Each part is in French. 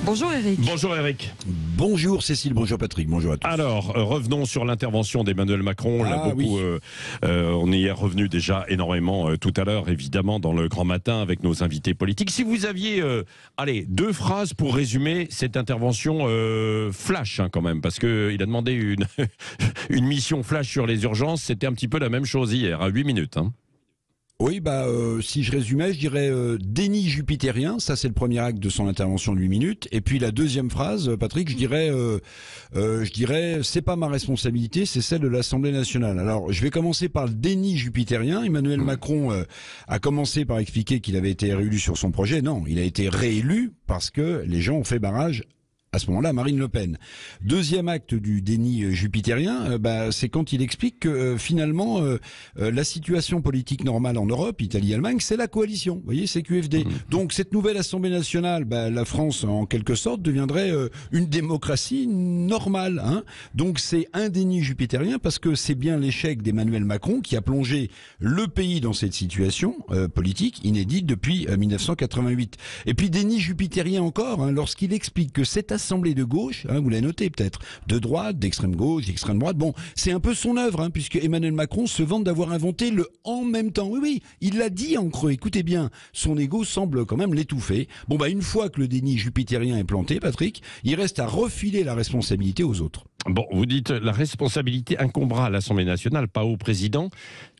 Bonjour Eric. Bonjour Eric. Bonjour Cécile, bonjour Patrick, bonjour à tous. Alors, revenons sur l'intervention d'Emmanuel Macron. On y est revenu déjà énormément tout à l'heure, évidemment, dans le Grand Matin avec nos invités politiques. Si vous aviez, deux phrases pour résumer cette intervention flash, quand même, parce qu'il a demandé une mission flash sur les urgences. C'était un petit peu la même chose hier, à 8 minutes. Oui, si je résumais, je dirais déni jupitérien, ça c'est le premier acte de son intervention de 8 minutes. Et puis la deuxième phrase, Patrick, je dirais c'est pas ma responsabilité, c'est celle de l'Assemblée nationale. Alors je vais commencer par le déni jupitérien. Emmanuel Macron a commencé par expliquer qu'il avait été réélu sur son projet. Non, il a été réélu parce que les gens ont fait barrage à ce moment-là, Marine Le Pen. Deuxième acte du déni jupitérien, c'est quand il explique que finalement la situation politique normale en Europe, Italie-Allemagne, c'est la coalition. Vous voyez, c'est QFD. Donc cette nouvelle Assemblée nationale, la France en quelque sorte deviendrait une démocratie normale. Donc c'est un déni jupitérien parce que c'est bien l'échec d'Emmanuel Macron qui a plongé le pays dans cette situation politique inédite depuis 1988. Et puis déni jupitérien encore, lorsqu'il explique que cette Assemblée de gauche, vous l'avez noté peut-être, de droite, d'extrême gauche, d'extrême droite, c'est un peu son œuvre, puisque Emmanuel Macron se vante d'avoir inventé le en même temps. Oui, il l'a dit en creux, écoutez bien, son ego semble quand même l'étouffer. Une fois que le déni jupitérien est planté, Patrick, il reste à refiler la responsabilité aux autres. Bon, vous dites la responsabilité incombera à l'Assemblée nationale, pas au président,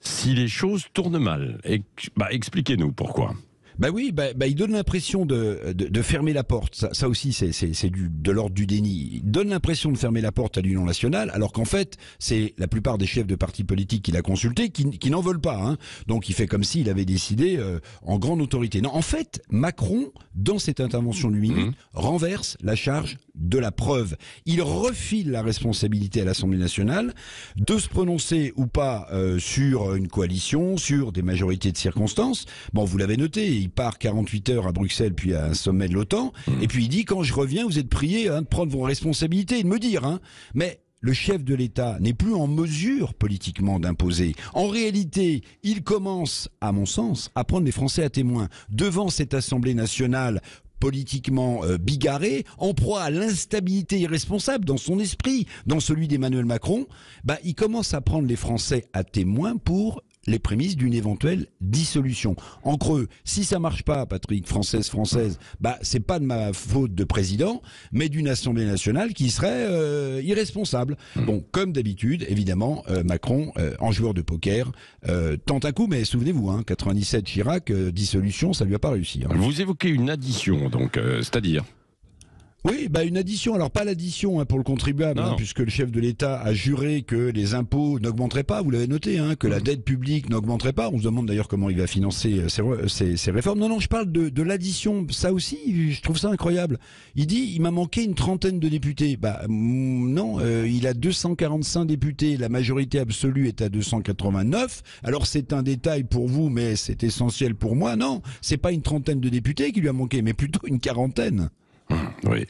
si les choses tournent mal. Expliquez-nous pourquoi. Il donne l'impression de fermer la porte. Ça aussi, c'est de l'ordre du déni. Il donne l'impression de fermer la porte à l'Union nationale, alors qu'en fait, c'est la plupart des chefs de partis politiques qu'il a consultés qui n'en veulent pas. Donc, il fait comme s'il avait décidé en grande autorité. Non, en fait, Macron, dans cette intervention de 8 minutes, renverse la charge de la preuve. Il refile la responsabilité à l'Assemblée nationale de se prononcer ou pas sur une coalition, sur des majorités de circonstances. Vous l'avez noté, il part 48 heures à Bruxelles puis à un sommet de l'OTAN, et puis il dit quand je reviens vous êtes priés de prendre vos responsabilités et de me dire. Mais le chef de l'État n'est plus en mesure politiquement d'imposer. En réalité, il commence, à mon sens, à prendre les Français à témoin devant cette Assemblée nationale politiquement bigarré, en proie à l'instabilité irresponsable dans son esprit, dans celui d'Emmanuel Macron. Il commence à prendre les Français à témoin pour les prémices d'une éventuelle dissolution. En creux, si ça marche pas, Patrick, française, c'est pas de ma faute de président, mais d'une Assemblée nationale qui serait irresponsable. Comme d'habitude, évidemment, Macron, en joueur de poker, tente un coup, mais souvenez-vous, 97 Chirac, dissolution, ça lui a pas réussi. Vous évoquez une addition, donc, c'est-à-dire ? Oui, une addition. Alors pas l'addition pour le contribuable, puisque le chef de l'État a juré que les impôts n'augmenteraient pas. Vous l'avez noté, que la dette publique n'augmenterait pas. On se demande d'ailleurs comment il va financer ces réformes. Non, je parle de l'addition. Ça aussi, je trouve ça incroyable. Il dit, il m'a manqué une trentaine de députés. Non, il a 245 députés. La majorité absolue est à 289. Alors c'est un détail pour vous, mais c'est essentiel pour moi. Non, c'est pas une trentaine de députés qui lui a manqué, mais plutôt une quarantaine. Oui.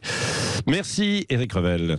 Merci Éric Revel.